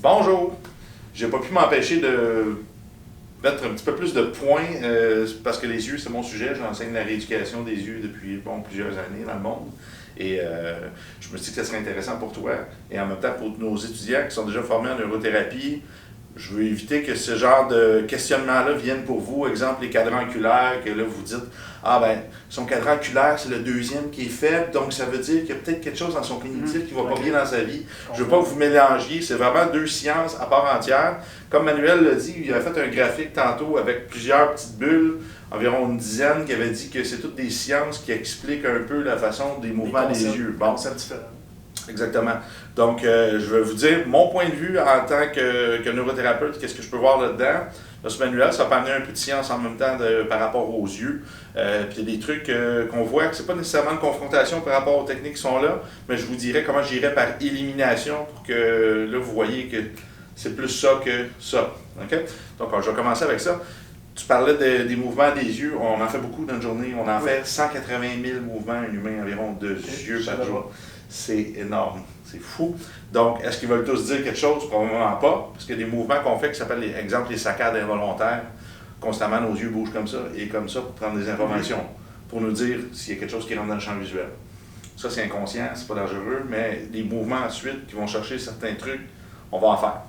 Bonjour! J'ai pas pu m'empêcher de mettre un petit peu plus de points parce que les yeux, c'est mon sujet. J'enseigne la rééducation des yeux depuis plusieurs années dans le monde. Et je me suis dit que ça serait intéressant pour toi et en même temps pour nos étudiants qui sont déjà formés en neurothérapie. Je veux éviter que ce genre de questionnement-là vienne pour vous. Exemple, les cadrans oculaires, que là, vous dites « Ah ben, son cadran oculaire, c'est le deuxième qui est faible, donc ça veut dire qu'il y a peut-être quelque chose dans son cognitif qui ne va pas bien dans sa vie. » Je ne veux pas que vous mélangiez. C'est vraiment deux sciences à part entière. Comme Manuel l'a dit, il a fait un graphique tantôt avec plusieurs petites bulles, environ une dizaine, qui avait dit que c'est toutes des sciences qui expliquent un peu la façon des mouvements des yeux. Bon, c'est différent. Exactement. Donc, je vais vous dire mon point de vue en tant que neurothérapeute, qu'est-ce que je peux voir là-dedans. Là, ce manuel, ça peut amener un peu de science en même temps par rapport aux yeux. Puis il y a des trucs qu'on voit que ce n'est pas nécessairement une confrontation par rapport aux techniques qui sont là, mais je vous dirais comment j'irais par élimination pour que là, vous voyez que c'est plus ça que ça. Okay? Donc, je vais commencer avec ça. Tu parlais des mouvements des yeux. On en fait beaucoup dans une journée. On en fait 180 000 mouvements humains environ de yeux par jour. C'est énorme, c'est fou. Donc, est-ce qu'ils veulent tous dire quelque chose? Probablement pas, parce qu'il y a des mouvements qu'on fait qui s'appellent, exemple, les saccades involontaires. Constamment, nos yeux bougent comme ça et comme ça pour prendre des informations, pour nous dire s'il y a quelque chose qui rentre dans le champ visuel. Ça, c'est inconscient, c'est pas dangereux, mais les mouvements ensuite qui vont chercher certains trucs, on va en faire.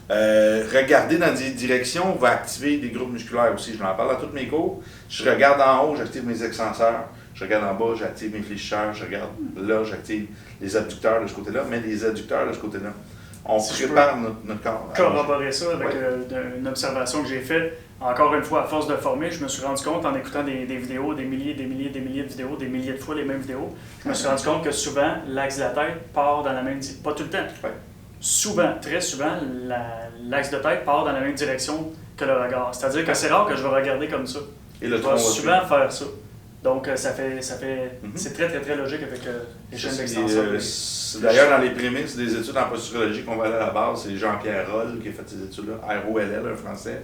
Regarder dans des directions va activer des groupes musculaires aussi. Je en parle dans tous mes cours. Je regarde en haut, j'active mes extenseurs. Je regarde en bas, j'active mes fléchisseurs. Je regarde là, j'active les adducteurs de ce côté-là. Mais les adducteurs de ce côté-là, on prépare notre corps. Corroborer ça avec une observation que j'ai faite. Encore une fois, à force de former, je me suis rendu compte en écoutant des vidéos, des milliers de vidéos, des milliers de fois les mêmes vidéos, je me suis rendu compte que souvent, l'axe de la tête part dans la même direction. Pas tout le temps. Ouais. Souvent, très souvent, l'axe de tête part dans la même direction que le regard. C'est-à-dire que c'est rare que je vais regarder comme ça. Et le je vais souvent faire ça. Donc, c'est très, très, très logique avec les chaînes d'extension. D'ailleurs, dans les prémices des études en posturologie qu'on va aller à la base, c'est Jean-Pierre Roll qui a fait ces études-là, R-O-L-L, un français.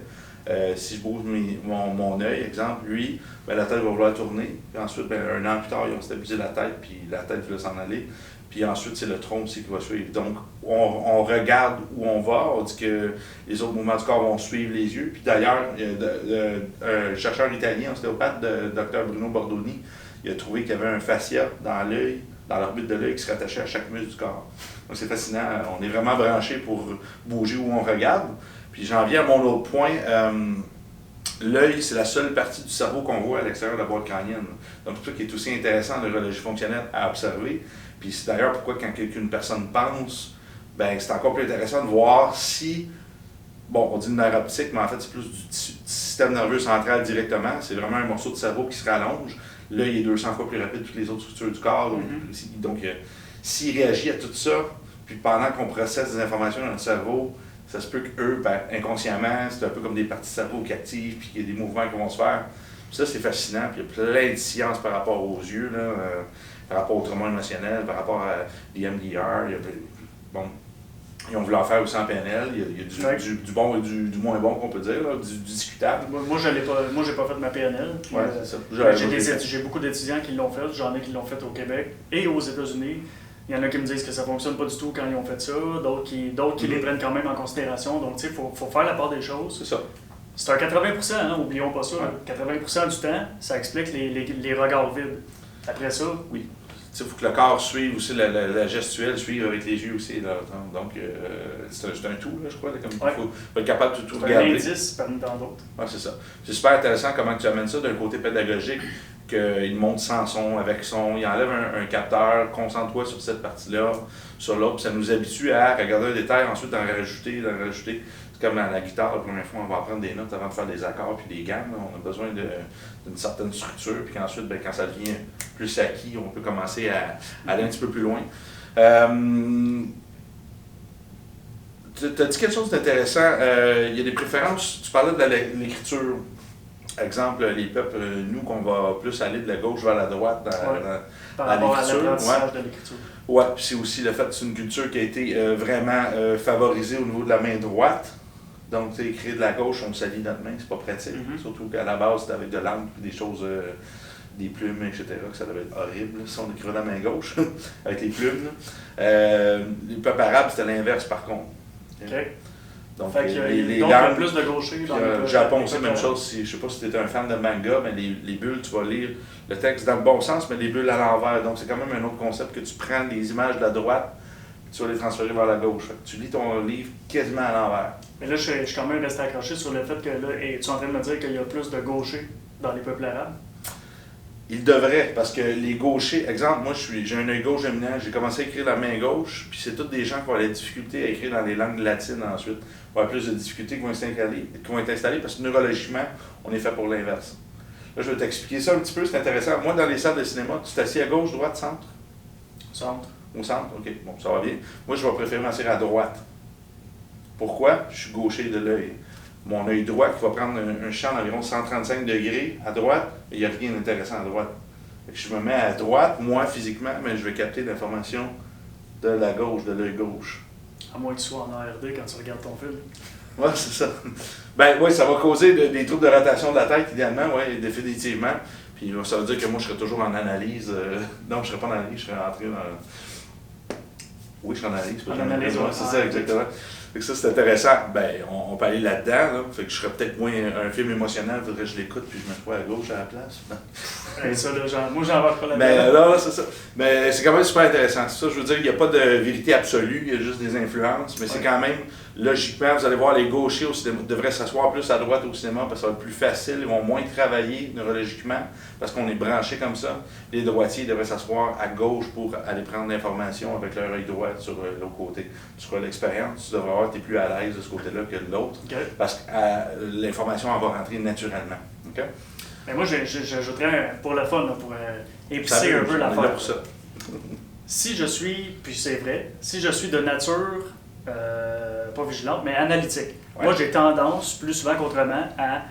Si je bouge mon œil, exemple, lui, la tête va vouloir tourner. Puis ensuite, un an plus tard, ils ont stabilisé la tête, puis la tête voulait s'en aller. Puis ensuite, c'est le tronc aussi qui va suivre. Donc, on regarde où on va. On dit que les autres mouvements du corps vont suivre les yeux. Puis d'ailleurs, un chercheur italien, ostéopathe, Dr Bruno Bordoni, il a trouvé qu'il y avait un fascia dans l'œil, dans l'orbite de l'œil, qui se rattachait à chaque muscle du corps. Donc c'est fascinant. On est vraiment branché pour bouger où on regarde. Puis j'en viens à mon autre point. L'œil, c'est la seule partie du cerveau qu'on voit à l'extérieur de la boîte crânienne. Donc c'est ça qui est aussi intéressant en neurologie fonctionnelle à observer. Puis c'est d'ailleurs pourquoi quand une personne pense, ben c'est encore plus intéressant de voir si, on dit une nerf optique, mais en fait c'est plus du système nerveux central directement. C'est vraiment un morceau de cerveau qui se rallonge. L'œil est 200 fois plus rapide que toutes les autres structures du corps. Donc s'il réagit à tout ça, puis pendant qu'on processe des informations dans le cerveau, ça se peut qu'eux, inconsciemment, c'est un peu comme des parties de cerveau qui activent, puis qu'il y a des mouvements qui vont se faire. Puis ça, c'est fascinant. Puis il y a plein de sciences par rapport aux yeux, là, par rapport au trauma émotionnel, par rapport à l'EMDR. Ils ont voulu en faire aussi en PNL. Il y a du bon et du moins bon qu'on peut dire, là, du discutable. Moi, j'ai pas fait ma PNL. Ouais, c'est ça. J'ai beaucoup d'étudiants qui l'ont fait. J'en ai qui l'ont fait au Québec et aux États-Unis. Il y en a qui me disent que ça ne fonctionne pas du tout quand ils ont fait ça, d'autres qui les prennent quand même en considération. Donc, tu sais, il faut faire la part des choses. C'est ça. C'est un 80%, hein, oublions pas ça. Ouais. 80% du temps, ça explique les regards vides. Après ça, oui. Il faut que le corps suive aussi, la gestuelle suive avec les yeux aussi. Là. Donc, c'est un tout, là, je crois. Il faut être capable de tout regarder. C'est un indice parmi tant d'autres. Oui, c'est ça. C'est super intéressant comment tu amènes ça d'un côté pédagogique, qu'il monte sans son, avec son, il enlève un capteur, concentre-toi sur cette partie-là, sur l'autre, puis ça nous habitue à regarder un détail, ensuite d'en rajouter. C'est comme à la guitare, la première fois, on va apprendre des notes avant de faire des accords puis des gammes. On a besoin d'une certaine structure, puis qu'ensuite, quand ça devient plus acquis, on peut commencer à aller un petit peu plus loin. Tu as dit quelque chose d'intéressant. Il y a des préférences. Tu parlais de l'écriture. Exemple, les peuples, nous, qu'on va plus aller de la gauche vers la droite dans l'écriture. De l'écriture. Oui, puis c'est aussi le fait que c'est une culture qui a été vraiment favorisée au niveau de la main droite. Donc, tu sais, écrire de la gauche, on salit notre main, c'est pas pratique. Surtout qu'à la base, c'était avec de l'encre, des choses, des plumes, etc., que ça devait être horrible, si on écrivait de la main gauche, avec les plumes. Les peuples arabes, c'était l'inverse, par contre. OK. Donc, Fait qu'il y a, les donc, il y a lames, plus de gauchers dans le Japon aussi, même chose. Je ne sais pas si tu es un fan de manga, mais les bulles, tu vas lire le texte dans le bon sens, mais les bulles à l'envers. Donc, c'est quand même un autre concept que tu prends les images de la droite, puis tu vas les transférer vers la gauche. Fait que tu lis ton livre quasiment à l'envers. Mais là, je suis quand même resté accroché sur le fait que là, et tu es en train de me dire qu'il y a plus de gauchers dans les peuples arabes? Il devrait, parce que les gauchers, exemple, moi j'ai un œil gauche dominant, j'ai commencé à écrire la main gauche, puis c'est tous des gens qui vont avoir des difficultés à écrire dans les langues latines ensuite. Il va y avoir plus de difficultés qui vont être installées parce que neurologiquement, on est fait pour l'inverse. Là, je vais t'expliquer ça un petit peu, c'est intéressant. Moi, dans les salles de cinéma, tu t'assieds à gauche, droite, centre? Centre. Au centre? OK, bon, ça va bien. Moi, je vais préférer m'asseoir à droite. Pourquoi? Je suis gaucher de l'œil. Mon œil droit qui va prendre un champ d'environ 135 degrés à droite, il n'y a rien d'intéressant à droite. Fait que je me mets à droite, moi physiquement, mais je vais capter l'information de la gauche, de l'œil gauche. À moins que tu sois en ARD quand tu regardes ton film. Oui, c'est ça. Ben oui, ça va causer des troubles de rotation de la tête, idéalement, oui, définitivement. Puis ça veut dire que moi, je serais toujours en analyse. Non, je ne serais pas en analyse, je serais entré dans... Oui, je suis en analyse. En analyse, ouais, c'est ça, exactement. Fait que ça, c'est intéressant. Ben, on peut aller là-dedans. Là. Fait que je serais peut-être moins un film émotionnel, il faudrait que je l'écoute puis je me trouve à gauche à la place. Et ça, là, moi, j'en vais pas là-dedans. Mais là, c'est ça. Mais c'est quand même super intéressant. C'est ça, je veux dire, il n'y a pas de vérité absolue, il y a juste des influences. Mais c'est quand même, logiquement, vous allez voir, les gauchers au cinéma devraient s'asseoir plus à droite au cinéma parce que ça va être plus facile. Ils vont moins travailler neurologiquement parce qu'on est branché comme ça. Les droitiers devraient s'asseoir à gauche pour aller prendre l'information avec leur œil droit sur l'autre côté. Tu auras l'expérience, tu devrais avoir, tu es plus à l'aise de ce côté-là que de l'autre. Okay. Parce que l'information elle va rentrer naturellement. Okay? Mais moi, j'ajouterais pour le fun, là, pour épicer un peu l'affaire. Si je suis, puis c'est vrai, si je suis de nature, pas vigilante, mais analytique, moi j'ai tendance, plus souvent qu'autrement, à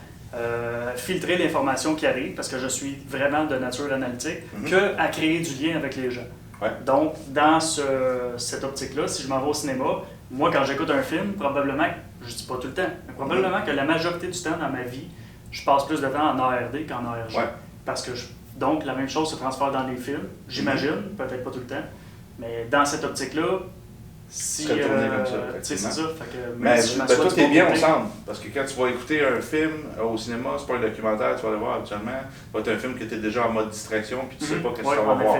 filtrer l'information qui arrive, parce que je suis vraiment de nature analytique, qu'à créer du lien avec les gens. Ouais. Donc, dans cette optique-là, si je m'en vais au cinéma, moi quand j'écoute un film, probablement, je dis pas tout le temps, mais probablement que la majorité du temps dans ma vie, je passe plus de temps en ARD qu'en ARG. Ouais. Parce que donc, la même chose se transfère dans les films, j'imagine, peut-être pas tout le temps, mais dans cette optique-là, si... comme ça, c'est ça. Fait que, mais toi, t'es bien au centre, parce que quand tu vas écouter un film au cinéma, c'est pas un documentaire, tu vas le voir habituellement, ça va être un film que tu es déjà en mode distraction, puis tu sais pas qu'est-ce que tu vas voir.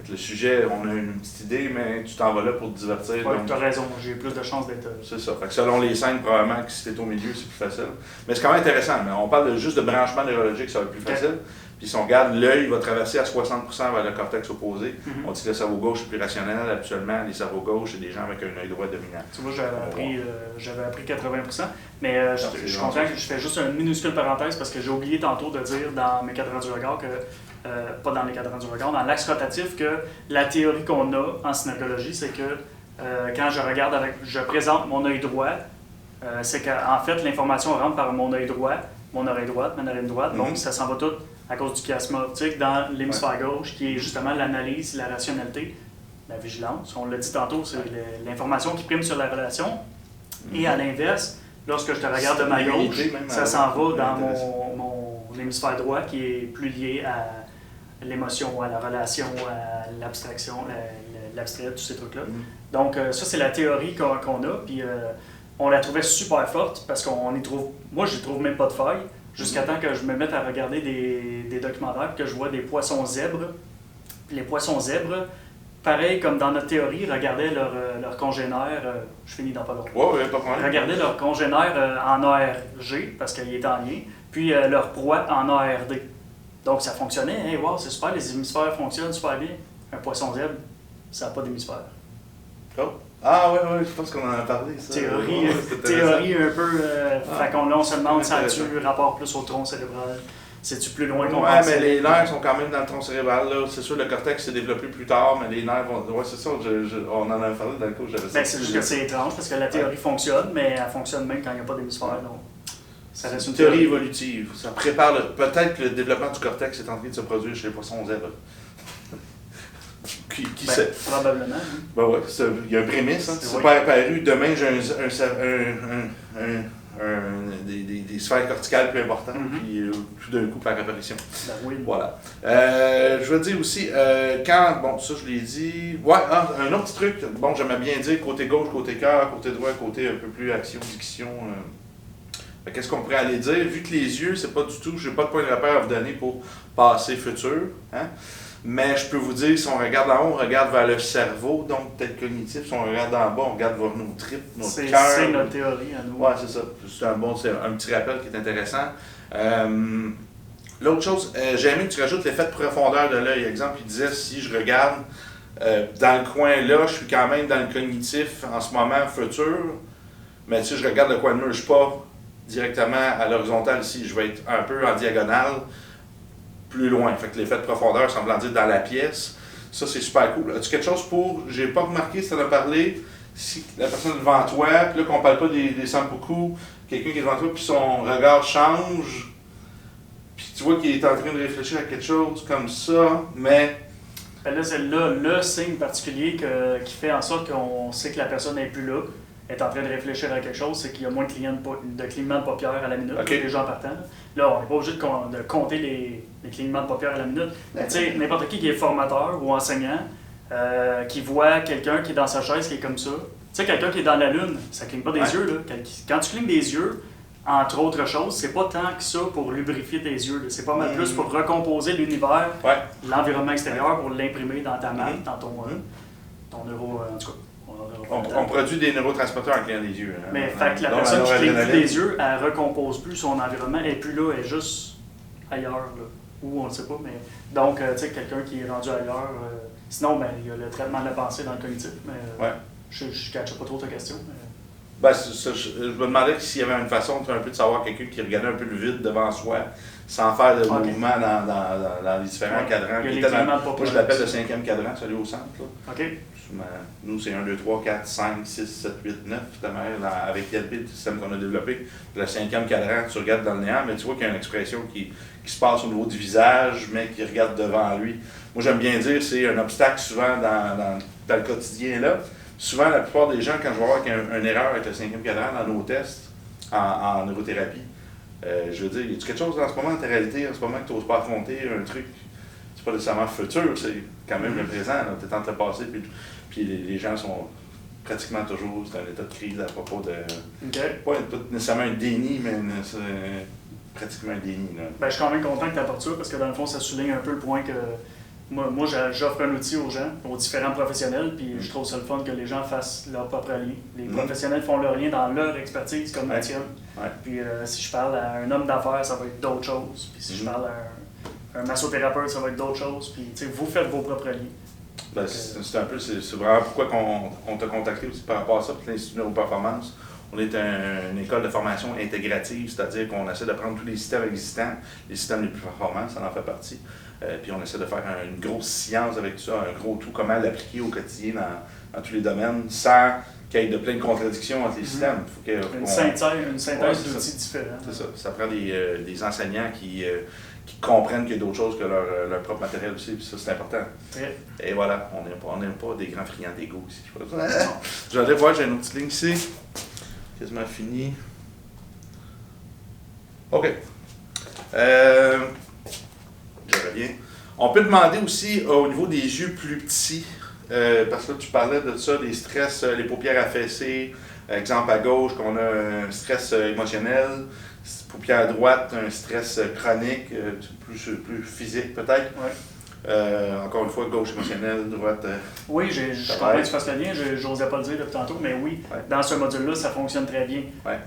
Le sujet, on a une petite idée, mais tu t'en vas là pour te divertir. Oui, tu as raison, j'ai plus de chances d'être... C'est ça. Fait que selon les scènes, probablement que si t'es au milieu, c'est plus facile. Mais c'est quand même intéressant, mais on parle juste de branchement neurologique, ça va être plus facile. Puis si on regarde, l'œil va traverser à 60% vers le cortex opposé. On dit que le cerveau gauche est plus rationnel. Habituellement, les cerveaux gauches, c'est des gens avec un œil droit dominant. Tu vois, j'avais appris 80%, mais je suis content que je fais juste une minuscule parenthèse parce que j'ai oublié tantôt de dire dans mes cadrans du regard que, pas dans les cadrans du regard, dans l'axe rotatif, que la théorie qu'on a en synergologie, c'est que quand je présente mon œil droit, c'est qu'en fait, l'information rentre par mon œil droit, mon oreille droite, ma narine droite, donc ça s'en va tout à cause du chiasme optique dans l'hémisphère gauche, qui est justement l'analyse, la rationalité, la vigilance. On l'a dit tantôt, c'est l'information qui prime sur la relation. Et à l'inverse, lorsque je te regarde de ma gauche, ça s'en va dans mon hémisphère droit, qui est plus lié à l'émotion, à la relation, à l'abstraction, l'abstrait, tous ces trucs-là. Donc ça, c'est la théorie qu'on a, puis on la trouvait super forte, parce qu'on y trouve... Moi, je n'y trouve même pas de faille. Jusqu'à temps que je me mette à regarder des documentaires, que je vois des poissons zèbres. Puis les poissons zèbres, pareil comme dans notre théorie, regardaient leurs congénères, je finis dans pas longtemps. Ouais, pas de problème. Regardaient leurs congénères en ARG, parce qu'il est en lien, puis leur proie en ARD. Donc ça fonctionnait, hey, wow, c'est super, les hémisphères fonctionnent super bien. Un poisson zèbre, ça n'a pas d'hémisphère. Oh. Ah oui, je pense qu'on en a parlé, ça. Théorie un peu... fait qu'on on se demande, ça a-tu rapport plus au tronc cérébral? C'est-tu plus loin qu'on pense? Oui, mais les nerfs sont quand même dans le tronc cérébral. C'est sûr, le cortex s'est développé plus tard, mais les nerfs vont... Oui, c'est ça, on en a parlé dans le cours, j'avais ça. C'est juste que c'est étrange, parce que la théorie fonctionne, mais elle fonctionne même quand il n'y a pas d'hémisphère. Donc ça reste une théorie évolutive. Ça prépare... Peut-être que le développement du cortex est en train de se produire chez les poissons zèbres. Qui sait? Probablement. Ben ouais, il y a un prémisse. Hein. C'est pas apparu. Demain, j'ai des des sphères corticales plus importantes, puis tout d'un coup par apparition. Ben oui. Voilà. Je veux dire aussi, quand, bon, ça je l'ai dit, ouais, un autre petit truc, bon, j'aimais bien dire côté gauche, côté cœur, côté droit, côté un peu plus action, diction. Qu'est-ce qu'on pourrait aller dire? Vu que les yeux, c'est pas du tout, j'ai pas de point de repère à vous donner pour passé, futur, hein? Mais je peux vous dire, si on regarde en haut, on regarde vers le cerveau, donc peut-être cognitif. Si on regarde en bas, on regarde vers nos tripes, notre cœur. C'est notre théorie à nous. Oui, c'est ça. C'est un petit rappel qui est intéressant. L'autre chose, j'ai aimé que tu rajoutes l'effet de profondeur de l'œil. Exemple, il disait, si je regarde dans le coin là, je suis quand même dans le cognitif en ce moment, futur. Mais si je regarde le coin de mur, je ne suis pas directement à l'horizontale ici. Je vais être un peu en diagonale, plus loin. Fait que l'effet de profondeur semblant dire dans la pièce. Ça, c'est super cool. As-tu quelque chose pour... J'ai pas remarqué si tu en as parlé, si la personne est devant toi, puis là qu'on parle pas des sambuku, quelqu'un qui est devant toi, puis son regard change, puis tu vois qu'il est en train de réfléchir à quelque chose comme ça, mais... Ben là, c'est le signe particulier qui fait en sorte qu'on sait que la personne n'est plus là, est en train de réfléchir à quelque chose, c'est qu'il y a moins de clignements de paupières à la minute, les gens partant. Là, on n'est pas obligé de compter les clignements de paupières à la minute. Mais tu sais, n'importe qui est formateur ou enseignant, qui voit quelqu'un qui est dans sa chaise qui est comme ça. Tu sais, quelqu'un qui est dans la lune, ça cligne pas des yeux. Là. Quand tu clignes des yeux, entre autres choses, c'est pas tant que ça pour lubrifier tes yeux. Là. C'est pas mal plus pour recomposer l'univers, l'environnement extérieur, pour l'imprimer dans ta main, dans ton neuro... en tout cas. On produit des neurotransmetteurs en clignant des yeux. Hein? Mais fait que la personne qui cligne plus des yeux, elle recompose plus son environnement, elle n'est plus là, elle est juste ailleurs. Là. Où on ne sait pas. Mais... Donc, tu sais, quelqu'un qui est rendu ailleurs. Sinon, ben, il y a le traitement de la pensée dans le cognitif. Mais je ne catche pas trop ta question. Mais... Ben, je me demandais s'il y avait une façon un peu de savoir quelqu'un qui regardait un peu le vide devant soi, sans faire de mouvement dans les différents cadrans. Moi, je l'appelle le 5e cadran, celui au centre. Là. Nous, c'est 1, 2, 3, 4, 5, 6, 7, 8, 9. Avec ILP, le système qu'on a développé. Le 5e cadran, tu regardes dans le néant, mais tu vois qu'il y a une expression qui se passe au niveau du visage, mais qui regarde devant lui. Moi, j'aime bien dire c'est un obstacle souvent dans le quotidien. Là. Souvent, la plupart des gens, quand je vais voir qu'il y a une erreur avec le 5e cadran dans nos tests en neurothérapie, je veux dire, y a quelque chose en ce moment, en ta réalité, en ce moment, que tu n'oses pas affronter, un truc, c'est pas nécessairement futur, c'est quand même le présent, tu es entre le passé, puis les gens sont pratiquement toujours dans un état de crise à propos de... Pas nécessairement un déni, mais c'est pratiquement un déni. Là. Ben, je suis quand même content que tu apportes ça, parce que dans le fond, ça souligne un peu le point que moi j'offre un outil aux gens, aux différents professionnels, puis je trouve ça le fun que les gens fassent leur propre lien. Les professionnels font leur lien dans leur expertise, comme la tienne. Puis si je parle à un homme d'affaires, ça va être d'autres choses. Puis si je parle à un massothérapeute, ça va être d'autres choses. Puis vous faites vos propres liens. Ben, c'est un peu, c'est vraiment pourquoi on t'a contacté aussi par rapport à ça, puis l'Institut Neuroperformance. On est une école de formation intégrative, c'est-à-dire qu'on essaie de prendre tous les systèmes existants, les systèmes les plus performants, ça en fait partie. Puis on essaie de faire une grosse science avec tout ça, un gros tout, comment l'appliquer au quotidien dans tous les domaines, sans qu'il y ait de plein de contradictions entre les systèmes. Une synthèse d'outils différents. C'est ça. Ça prend des enseignants qui comprennent qu'il y a d'autres choses que leur propre matériel aussi, puis ça, c'est important. Et voilà, on n'aime pas des grands friands d'ego ici. Je vais aller voir, j'ai une autre ligne ici. Quasiment fini. OK. Je reviens. On peut demander aussi au niveau des yeux plus petits, parce que là, tu parlais de ça, des stress, les paupières affaissées, exemple à gauche, qu'on a un stress émotionnel, paupière à droite, un stress chronique, plus physique peut-être. Encore une fois, gauche émotionnelle, droite. Oui, je comprends que tu fasses le lien, je n'osais pas le dire depuis tantôt, mais oui, dans ce module-là, ça fonctionne très bien.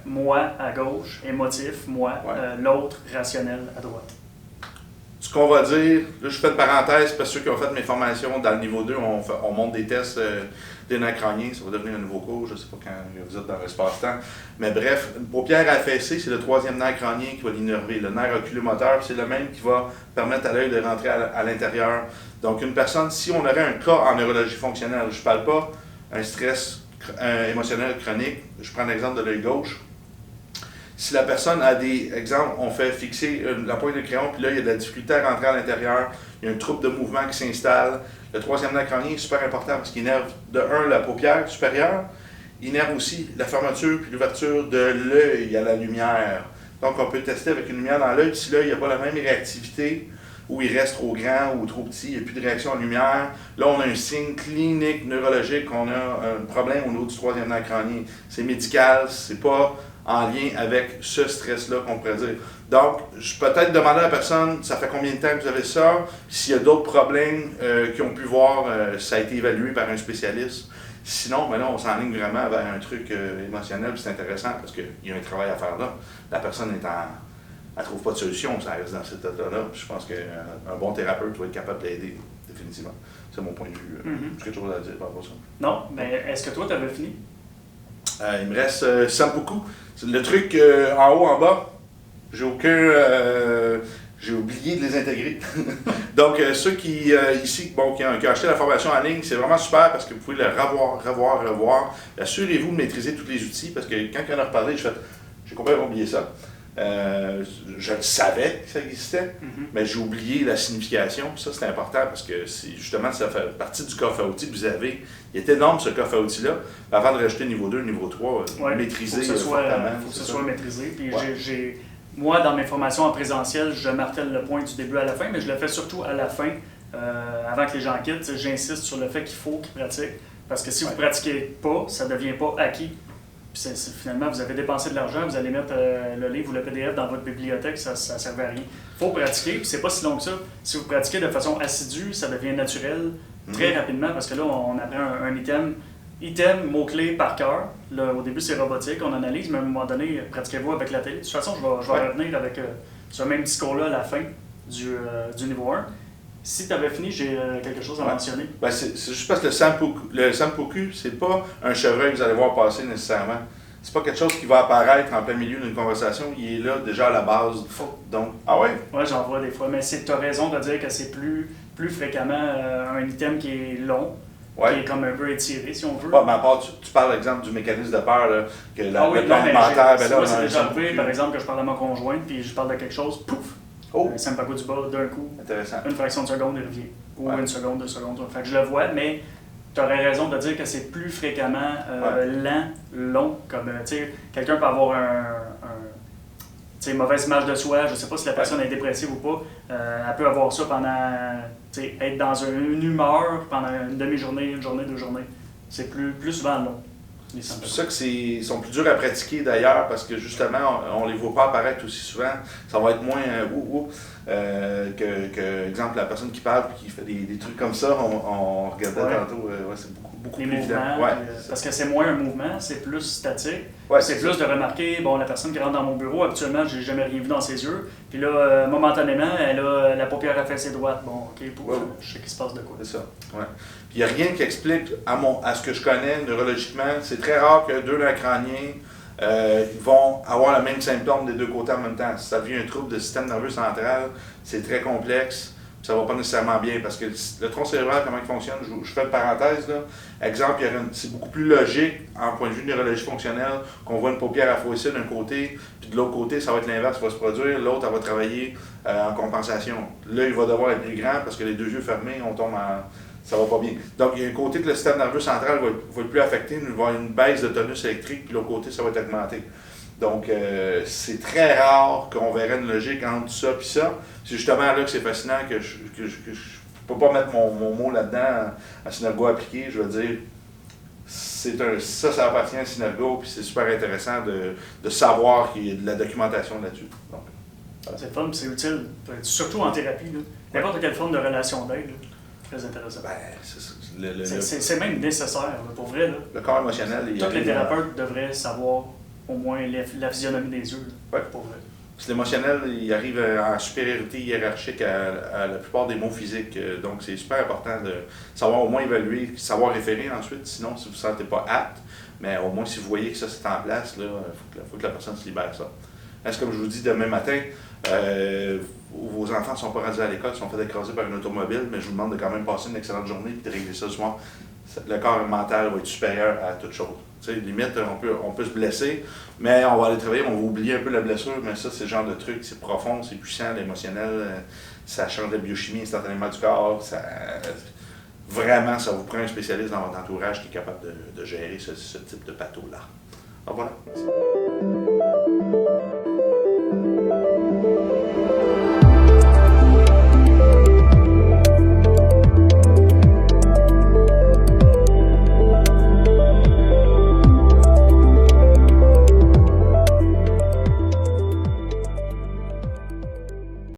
Moi à gauche, émotif, l'autre rationnel à droite. Ce qu'on va dire, là je fais une parenthèse, parce que ceux qui ont fait mes formations dans le niveau 2, on monte des tests des nerfs crâniens, ça va devenir un nouveau cours, je ne sais pas quand vous êtes dans l'espace-temps. Mais bref, une paupière affaissée, c'est le 3e nerf crânien qui va l'innerver. Le nerf oculomoteur, c'est le même qui va permettre à l'œil de rentrer à l'intérieur. Donc une personne, si on aurait un cas en neurologie fonctionnelle, je ne parle pas un stress émotionnel chronique, je prends l'exemple de l'œil gauche. Si la personne a des exemples, on fait fixer la pointe de crayon, puis là, il y a de la difficulté à rentrer à l'intérieur, il y a un trouble de mouvement qui s'installe. Le 3e nerf crânien est super important parce qu'il innerve de 1 la paupière supérieure, il innerve aussi la fermeture puis l'ouverture de l'œil à la lumière. Donc, on peut tester avec une lumière dans l'œil. Si l'œil n'a pas la même réactivité, ou il reste trop grand ou trop petit, il n'y a plus de réaction en lumière. Là, on a un signe clinique, neurologique, on a un problème au niveau du troisième nerf crânien. C'est médical, c'est pas en lien avec ce stress-là qu'on pourrait dire. Donc, je peux peut-être demander à la personne, ça fait combien de temps que vous avez ça? S'il y a d'autres problèmes qu'ils ont pu voir, ça a été évalué par un spécialiste. Sinon, ben là, on s'enligne vraiment vers un truc émotionnel, c'est intéressant parce qu'il y a un travail à faire là. La personne est elle ne trouve pas de solution, ça reste dans cet état-là. Je pense qu'un bon thérapeute doit être capable d'aider, définitivement. C'est mon point de vue. J'ai quelque chose à dire par rapport à ça. Non, mais est-ce que toi, tu avais fini? Il me reste Sampuku. Le truc en haut, en bas, j'ai oublié de les intégrer. Donc, ceux qui, ici, qui ont acheté la formation en ligne, c'est vraiment super parce que vous pouvez le revoir. Assurez-vous de maîtriser tous les outils parce que quand on en a reparlé, j'ai complètement oublié ça. Je le savais que ça existait, mais j'ai oublié la signification. Ça, c'est important parce que justement, ça fait partie du coffre à outils que vous avez. Il est énorme, ce coffre à outils-là. Avant de rajouter niveau 2, niveau 3, maîtriser. Il faut que ce soit maîtrisé. Puis moi, dans mes formations en présentiel, je martèle le point du début à la fin, mais je le fais surtout à la fin, avant que les gens quittent. J'insiste sur le fait qu'il faut qu'ils pratiquent. Parce que si vous ne pratiquez pas, ça ne devient pas acquis. Finalement, vous avez dépensé de l'argent, vous allez mettre le livre ou le PDF dans votre bibliothèque, ça ne servait à rien. Il faut pratiquer, puis c'est pas si long que ça. Si vous pratiquez de façon assidue, ça devient naturel très rapidement, parce que là, on apprend un item, mot-clé par cœur. Là, au début, c'est robotique, on analyse, mais à un moment donné, pratiquez-vous avec la télé. De toute façon, je vais revenir avec ce même discours-là à la fin du niveau 1. Si tu avais fini, j'ai quelque chose à mentionner. Ben c'est juste parce que le Sampuku, c'est pas un chevreuil que vous allez voir passer nécessairement. C'est pas quelque chose qui va apparaître en plein milieu d'une conversation. Il est là déjà à la base. Faux. Donc, ah ouais? Oui, j'en vois des fois. Mais tu as raison de dire que c'est plus fréquemment un item qui est long, qui est comme un peu étiré, si on veut. Mais à part, tu parles, exemple, du mécanisme de peur, là, que le plan alimentaire, moi, c'est déjà arrivé, par exemple, que je parle à ma conjointe, puis je parle de quelque chose, pouf! Ça me passe du bas d'un coup. Intéressant. Une fraction de seconde, il revient. Ou une seconde, 2 secondes. Fait que je le vois, mais tu aurais raison de dire que c'est plus fréquemment lent, long. Comme, quelqu'un peut avoir une mauvaise image de soi. Je ne sais pas si la personne est dépressive ou pas. Elle peut avoir ça pendant. Être dans une humeur pendant une demi-journée, une journée, 2 journées. C'est plus souvent long. C'est pour ça qu'ils sont plus durs à pratiquer d'ailleurs, parce que justement, on ne les voit pas apparaître aussi souvent. Ça va être moins que, exemple, la personne qui parle et qui fait des trucs comme ça, on regardait tantôt, c'est beaucoup les plus mouvements, évident. parce que c'est moins un mouvement, c'est plus statique. C'est plus de remarquer, la personne qui rentre dans mon bureau, habituellement, j'ai jamais rien vu dans ses yeux. Puis là, momentanément, elle a la paupière affaissée droite. Bon, OK, je sais qu'il se passe de quoi. C'est ça, Puis il n'y a rien qui explique, à ce que je connais neurologiquement, c'est très rare que 2 nerfs crâniens vont avoir le même symptôme des 2 côtés en même temps. Si ça devient un trouble de système nerveux central, c'est très complexe. Ça ne va pas nécessairement bien parce que le tronc cérébral, comment il fonctionne, je fais une parenthèse là. Exemple, c'est beaucoup plus logique en point de vue de neurologie fonctionnelle qu'on voit une paupière affaissée d'un côté, puis de l'autre côté, ça va être l'inverse qui va se produire. L'autre, elle va travailler en compensation. Là, il va devoir être plus grand parce que les 2 yeux fermés, on tombe ça va pas bien. Donc, il y a un côté que le système nerveux central va être plus affecté, il va y avoir une baisse de tonus électrique, puis l'autre côté, ça va être augmenté. Donc, c'est très rare qu'on verrait une logique entre ça et ça. C'est justement là que c'est fascinant que je ne peux pas mettre mon mot là-dedans à Synergo appliqué. Je veux dire, ça appartient à Synergo, puis c'est super intéressant de savoir qu'il y a de la documentation là-dessus. Donc, voilà. C'est fun, c'est utile, surtout en thérapie. N'importe quelle forme de relation d'aide. Très intéressant. C'est même nécessaire, là, pour vrai. Là. Le corps émotionnel. Tous les thérapeutes devraient savoir au moins la physionomie des yeux, pour vrai. L'émotionnel, il arrive en supériorité hiérarchique à la plupart des mots physiques. Donc, c'est super important de savoir au moins évaluer, savoir référer ensuite. Sinon, si vous ne vous sentez pas apte, mais au moins si vous voyez que ça c'est en place, il faut que la personne se libère ça. Est-ce comme je vous dis demain matin, vos enfants ne sont pas rendus à l'école, ils sont fait écraser par une automobile, mais je vous demande de quand même passer une excellente journée et de régler ça ce soir. Le corps mental va être supérieur à toute chose. Tu sais, limite, on peut se blesser, mais on va aller travailler, on va oublier un peu la blessure, mais ça, c'est le genre de truc, c'est profond, c'est puissant, l'émotionnel, ça change la biochimie instantanément du corps. Vraiment, ça vous prend un spécialiste dans votre entourage qui est capable de gérer ce type de bateau-là. Alors voilà.